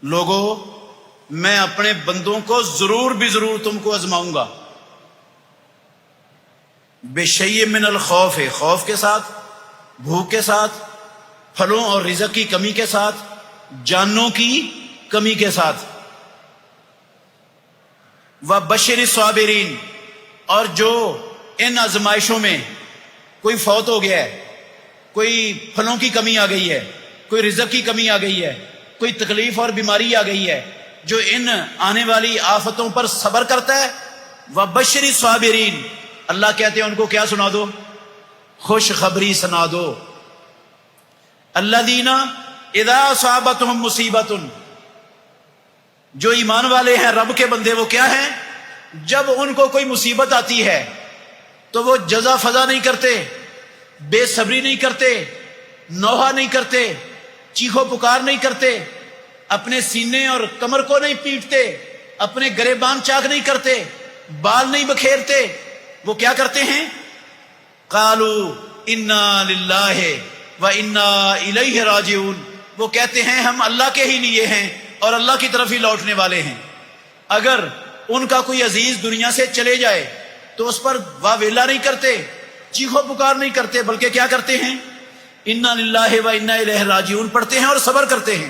لوگوں میں اپنے بندوں کو ضرور بھی ضرور تم کو آزماؤں گا، بشیء من الخوف، خوف کے ساتھ، بھوک کے ساتھ، پھلوں اور رزق کی کمی کے ساتھ، جانوں کی کمی کے ساتھ، وبشر الصابرین، اور جو ان آزمائشوں میں کوئی فوت ہو گیا ہے، کوئی پھلوں کی کمی آ گئی ہے، کوئی رزق کی کمی آ گئی ہے، کوئی تکلیف اور بیماری آ گئی ہے، جو ان آنے والی آفتوں پر صبر کرتا ہے، وبشر الصابرین، اللہ کہتے ہیں ان کو کیا سنا دو؟ خوشخبری سنا دو۔ الذین اذا اصابتہم مصیبۃ، جو ایمان والے ہیں، رب کے بندے، وہ کیا ہیں؟ جب ان کو کوئی مصیبت آتی ہے تو وہ جزا فضا نہیں کرتے، بے صبری نہیں کرتے، نوحہ نہیں کرتے، چیخو پکار نہیں کرتے، اپنے سینے اور کمر کو نہیں پیٹتے، اپنے گریبان چاک نہیں کرتے، بال نہیں بکھیرتے، وہ کیا کرتے ہیں؟ قالوا انا للہ و انا الیہ راجعون، وہ کہتے ہیں ہم اللہ کے ہی لیے ہیں اور اللہ کی طرف ہی لوٹنے والے ہیں۔ اگر ان کا کوئی عزیز دنیا سے چلے جائے تو اس پر واویلا نہیں کرتے، چیخو پکار نہیں کرتے، بلکہ کیا کرتے ہیں؟ انا للہ و انا الیہ راجعون پڑھتے ہیں اور صبر کرتے ہیں،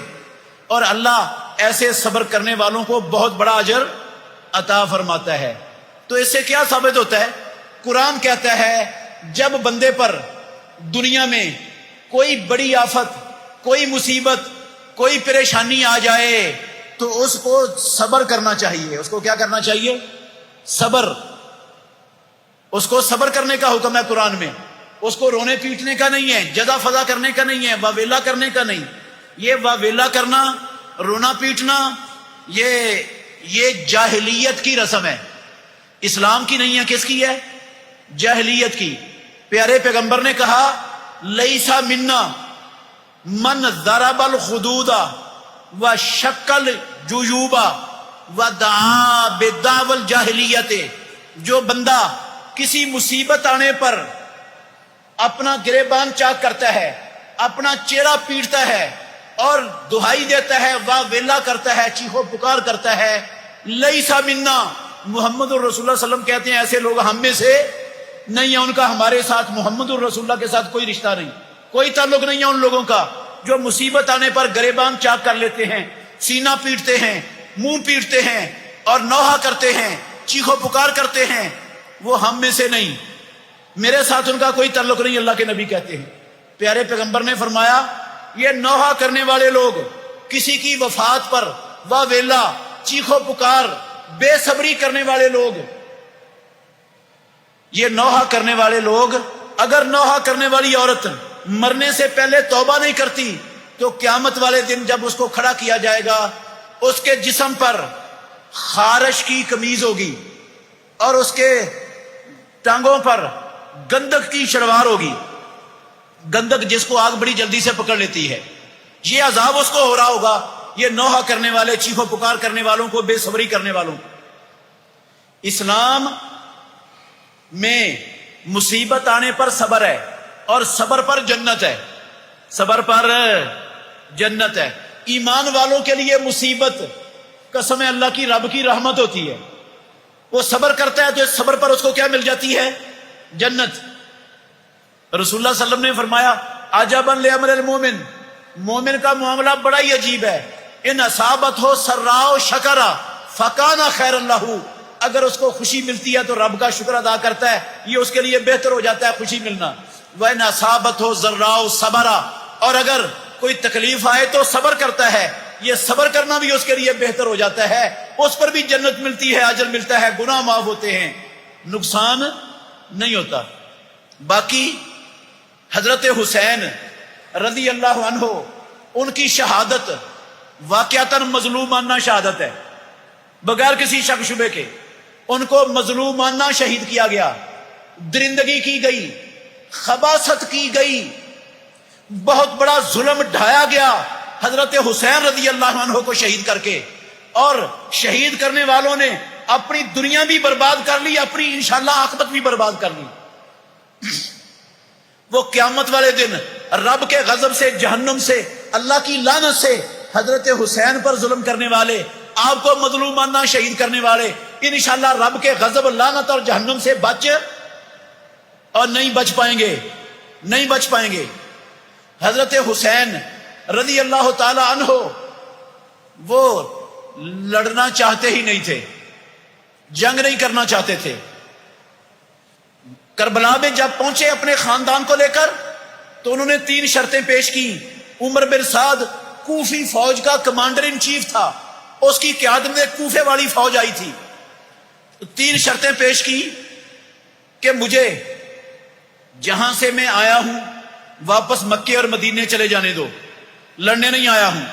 اور اللہ ایسے صبر کرنے والوں کو بہت بڑا اجر عطا فرماتا ہے۔ تو اس سے کیا ثابت ہوتا ہے؟ قرآن کہتا ہے جب بندے پر دنیا میں کوئی بڑی آفت، کوئی مصیبت، کوئی پریشانی آ جائے تو اس کو صبر کرنا چاہیے۔ اس کو کیا کرنا چاہیے؟ صبر۔ اس کو صبر کرنے کا حکم ہے قرآن میں، اس کو رونے پیٹنے کا نہیں ہے، جزا فضا کرنے کا نہیں ہے، واویلا کرنے کا نہیں۔ یہ واویلا کرنا، رونا پیٹنا، یہ جاہلیت کی رسم ہے، اسلام کی نہیں ہے۔ کس کی ہے؟ جاہلیت کی۔ پیارے پیغمبر نے کہا لیسا منا من ضرب الخدود وشق الجیوب ودعا بدعوی الجاہلیت، جو بندہ کسی مصیبت آنے پر اپنا گریبان چاک کرتا ہے، اپنا چہرہ پیٹتا ہے اور دہائی دیتا ہے، واہ ویلا کرتا ہے، چیخو پکار کرتا ہے، لیسا منا، محمد الرسول اللہ صلی اللہ علیہ وسلم کہتے ہیں ایسے لوگ ہم میں سے نہیں ہیں، ان کا ہمارے ساتھ، محمد الرسول اللہ کے ساتھ کوئی رشتہ نہیں، کوئی تعلق نہیں ہے ان لوگوں کا جو مصیبت آنے پر گریبان چاک کر لیتے ہیں، سینہ پیٹتے ہیں، منہ پیٹتے ہیں اور نوحہ کرتے ہیں، چیخو پکار کرتے ہیں، وہ ہم میں سے نہیں، میرے ساتھ ان کا کوئی تعلق نہیں، اللہ کے نبی کہتے ہیں۔ پیارے پیغمبر نے فرمایا یہ نوحہ کرنے والے لوگ، کسی کی وفات پر واہ ویلا، چیخو پکار، بے صبری کرنے والے لوگ، یہ نوحہ کرنے والے لوگ، اگر نوحہ کرنے والی عورت مرنے سے پہلے توبہ نہیں کرتی تو قیامت والے دن جب اس کو کھڑا کیا جائے گا، اس کے جسم پر خارش کی قمیض ہوگی اور اس کے ٹانگوں پر گندک کی شلوار ہوگی، گندک جس کو آگ بڑی جلدی سے پکڑ لیتی ہے، یہ عذاب اس کو ہو رہا ہوگا۔ یہ نوحہ کرنے والے، چیخو پکار کرنے والوں کو، بے صبری کرنے والوں کو۔ اسلام میں مصیبت آنے پر صبر ہے اور صبر پر جنت ہے، صبر پر جنت ہے۔ ایمان والوں کے لیے مصیبت قسم اللہ کی، رب کی رحمت ہوتی ہے، وہ صبر کرتا ہے تو اس صبر پر اس کو کیا مل جاتی ہے؟ جنت۔ رسول اللہ صلی اللہ علیہ وسلم نے فرمایا عجبا لامر المومن، مومن کا معاملہ بڑا ہی عجیب ہے، ان اصابت ہو سراء شکرا فکان خیر اللہ، اگر اس کو خوشی ملتی ہے تو رب کا شکر ادا کرتا ہے، یہ اس کے لیے بہتر ہو جاتا ہے خوشی ملنا۔ وَإِنْ أَصَابَتْهُ ضَرَّاءُ صَبَرَ، اور اگر کوئی تکلیف آئے تو صبر کرتا ہے، یہ صبر کرنا بھی اس کے لیے بہتر ہو جاتا ہے، اس پر بھی جنت ملتی ہے، اجر ملتا ہے، گناہ معاف ہوتے ہیں، نقصان نہیں ہوتا۔ باقی حضرت حسین رضی اللہ عنہ، ان کی شہادت واقعتاً مظلومانہ شہادت ہے، بغیر کسی شک شبے کے ان کو مظلومانہ شہید کیا گیا، درندگی کی گئی، خباثت کی گئی، بہت بڑا ظلم ڈھایا گیا حضرت حسین رضی اللہ عنہ کو شہید کر کے، اور شہید کرنے والوں نے اپنی دنیا بھی برباد کر لی، اپنی انشاءاللہ عاقبت بھی برباد کر لی۔ وہ قیامت والے دن رب کے غضب سے، جہنم سے، اللہ کی لعنت سے حضرت حسین پر ظلم کرنے والے، آپ کو مظلومانہ شہید کرنے والے انشاءاللہ رب کے غضب، لعنت اور جہنم سے بچ اور نہیں بچ پائیں گے، نہیں بچ پائیں گے۔ حضرت حسین رضی اللہ تعالی عنہ وہ لڑنا چاہتے ہی نہیں تھے، جنگ نہیں کرنا چاہتے تھے۔ کربلا میں جب پہنچے اپنے خاندان کو لے کر تو انہوں نے 3 شرطیں پیش کی۔ عمر بن سعد کوفی فوج کا کمانڈر ان چیف تھا، اس کی قیادت میں کوفے والی فوج آئی تھی۔ 3 شرطیں پیش کی کہ مجھے جہاں سے میں آیا ہوں واپس مکے اور مدینے چلے جانے دو، لڑنے نہیں آیا ہوں،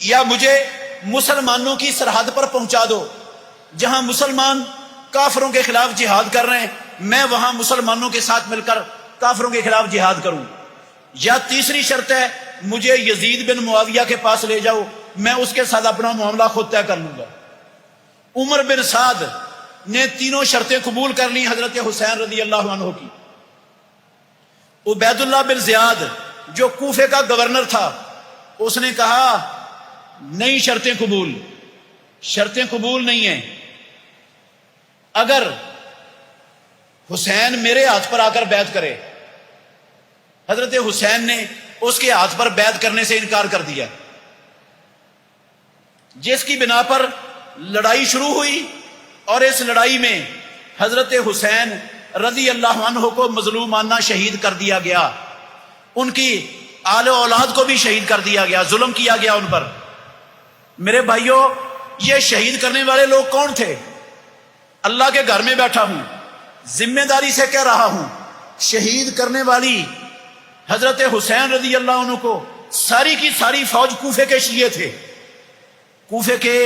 یا مجھے مسلمانوں کی سرحد پر پہنچا دو، جہاں مسلمان کافروں کے خلاف جہاد کر رہے ہیں میں وہاں مسلمانوں کے ساتھ مل کر کافروں کے خلاف جہاد کروں، یا تیسری شرط ہے مجھے یزید بن معاویہ کے پاس لے جاؤ، میں اس کے ساتھ اپنا معاملہ خود طے کر لوں گا۔ عمر بن سعد نے تینوں شرطیں قبول کر لی حضرت حسین رضی اللہ عنہ کی۔ عبید اللہ بن زیاد جو کوفے کا گورنر تھا اس نے کہا نہیں، شرطیں قبول، شرطیں قبول نہیں ہیں، اگر حسین میرے ہاتھ پر آ کر بیعت کرے۔ حضرت حسین نے اس کے ہاتھ پر بیعت کرنے سے انکار کر دیا، جس کی بنا پر لڑائی شروع ہوئی، اور اس لڑائی میں حضرت حسین رضی اللہ عنہ کو مظلومانہ شہید کر دیا گیا، ان کی آل و اولاد کو بھی شہید کر دیا گیا، ظلم کیا گیا ان پر۔ میرے بھائیوں، یہ شہید کرنے والے لوگ کون تھے؟ اللہ کے گھر میں بیٹھا ہوں، ذمہ داری سے کہہ رہا ہوں، شہید کرنے والی حضرت حسین رضی اللہ عنہ کو ساری کی ساری فوج کوفے کے شیعہ تھے، کوفے کے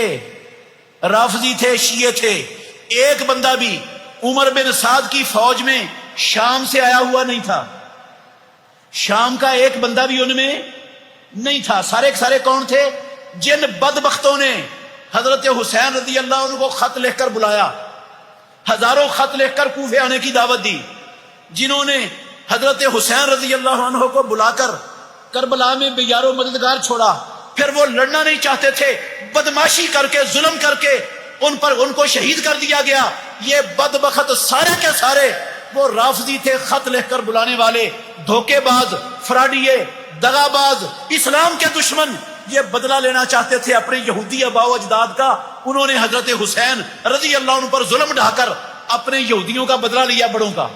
رافضی تھے، شیعہ تھے۔ ایک بندہ بھی عمر بن سعد کی فوج میں شام سے آیا ہوا نہیں تھا، شام کا ایک بندہ بھی ان میں نہیں تھا۔ سارے کے سارے کون تھے؟ جن بدبختوں نے حضرت حسین رضی اللہ عنہ کو خط لکھ کر بلایا، ہزاروں خط لکھ کر کوفے آنے کی دعوت دی، جنہوں نے حضرت حسین رضی اللہ عنہ کو بلا کر کربلا میں بے یار و مددگار چھوڑا، پھر وہ لڑنا نہیں چاہتے تھے، بدماشی کر کے ظلم کر کے ان کو شہید کر دیا گیا۔ یہ بدبخت سارے کے سارے وہ رافضی تھے، خط لکھ کر بلانے والے، دھوکے باز، فراڈیے، دغا باز، اسلام کے دشمن۔ یہ بدلہ لینا چاہتے تھے اپنے یہودی آباء و اجداد کا، انہوں نے حضرت حسین رضی اللہ عنہ پر ظلم ڈھا کر اپنے یہودیوں کا بدلہ لیا، بڑوں کا۔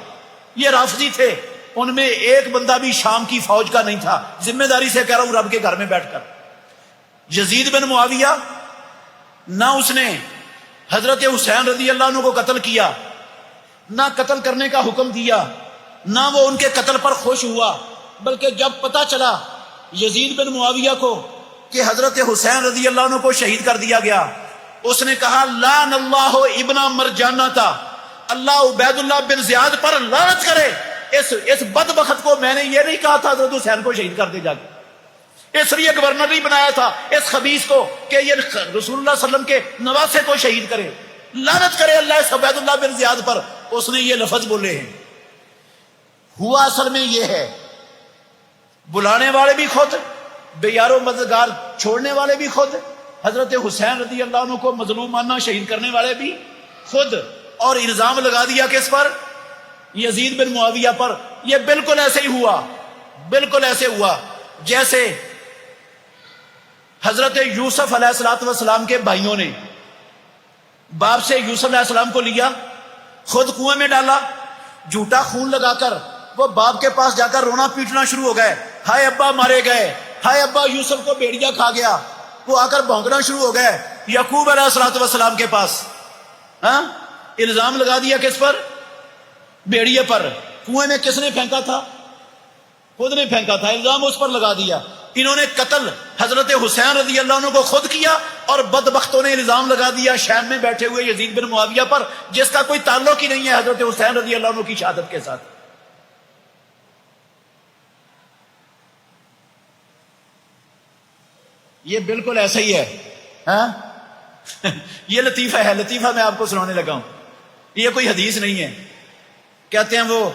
یہ رافضی تھے، ان میں ایک بندہ بھی شام کی فوج کا نہیں تھا، ذمہ داری سے کہہ رہا ہوں رب کے گھر میں بیٹھ کر۔ یزید بن معاویہ نہ اس نے حضرت حسین رضی اللہ عنہ کو قتل کیا، نہ قتل کرنے کا حکم دیا، نہ وہ ان کے قتل پر خوش ہوا، بلکہ جب پتہ چلا یزید بن معاویہ کو کہ حضرت حسین رضی اللہ عنہ کو شہید کر دیا گیا، اس نے کہا لعن اللہ ابن مرجانتا، اللہ عبید اللہ بن زیاد پر لعنت کرے، اس بدبخت کو میں نے یہ نہیں کہا تھا حضرت حسین کو شہید کر دے جا کے، اس لیے گورنر نہیں بنایا تھا اس خبیث کو کہ یہ رسول اللہ صلی اللہ علیہ وسلم کے نواسے کو شہید کرے، لعنت کرے اللہ اس عبید اللہ بن زیاد پر، اس نے یہ لفظ بولے ہیں۔ ہوا اصل میں یہ ہے، بلانے والے بھی خود، بے یار و مددگار چھوڑنے والے بھی خود، حضرت حسین رضی اللہ عنہ کو مظلومانہ شہید کرنے والے بھی خود، اور الزام لگا دیا کس پر؟ یزید بن معاویہ پر۔ یہ بالکل ایسے ہی ہوا، بالکل ایسے ہوا جیسے حضرت یوسف علیہ السلام کے بھائیوں نے باپ سے یوسف علیہ السلام کو لیا، خود کنویں میں ڈالا، جھوٹا خون لگا کر وہ باپ کے پاس جا کر رونا پیٹنا شروع ہو گئے، ہائے ابا مارے گئے، ہائے ابا یوسف کو بھیڑیا کھا گیا۔ وہ آ کر بھونکنا شروع ہو گئے یعقوب علیہ السلام کے پاس، ہاں الزام لگا دیا کس پر؟ بھیڑیے پر۔ کنویں میں کس نے پھینکا تھا؟ خود نے پھینکا تھا، الزام اس پر لگا دیا۔ انہوں نے قتل حضرت حسین رضی اللہ عنہ کو خود کیا، اور بدبختوں نے الزام لگا دیا شام میں بیٹھے ہوئے یزید بن معاویہ پر، جس کا کوئی تعلق ہی نہیں ہے حضرت حسین رضی اللہ عنہ کی شہادت کے ساتھ۔ یہ بالکل ایسا ہی ہے، ہاں یہ لطیفہ ہے، لطیفہ میں آپ کو سنانے لگا ہوں، یہ کوئی حدیث نہیں ہے۔ کہتے ہیں وہ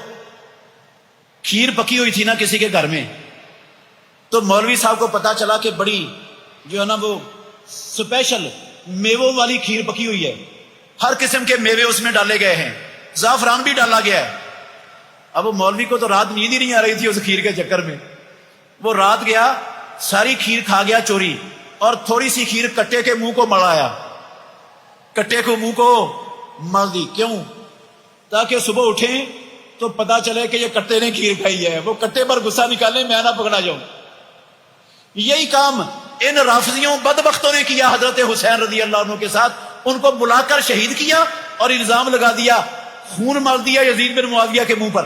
کھیر پکی ہوئی تھی نا کسی کے گھر میں، تو مولوی صاحب کو پتا چلا کہ بڑی جو ہے نا وہ اسپیشل میووں والی کھیر پکی ہوئی ہے، ہر قسم کے میوے اس میں ڈالے گئے ہیں، زعفران بھی ڈالا گیا ہے۔ اب وہ مولوی کو تو رات نیند ہی نہیں آ رہی تھی اس کھیر کے چکر میں، وہ رات گیا ساری کھیر کھا گیا چوری، اور تھوڑی سی کھیر کٹے کے منہ کو مڑایا، کٹے کو منہ کو مل دی۔ کیوں؟ تاکہ صبح اٹھیں تو پتا چلے کہ یہ کٹے نے کھیر کھائی ہے، وہ کٹے پر غصہ نکالیں میں نہ پکڑا جاؤں۔ یہی کام ان رافضیوں بدبختوں نے کیا حضرت حسین رضی اللہ عنہ کے ساتھ، ان کو بلا کر شہید کیا اور الزام لگا دیا، خون مال دیا یزید بن معاویہ کے منہ پر۔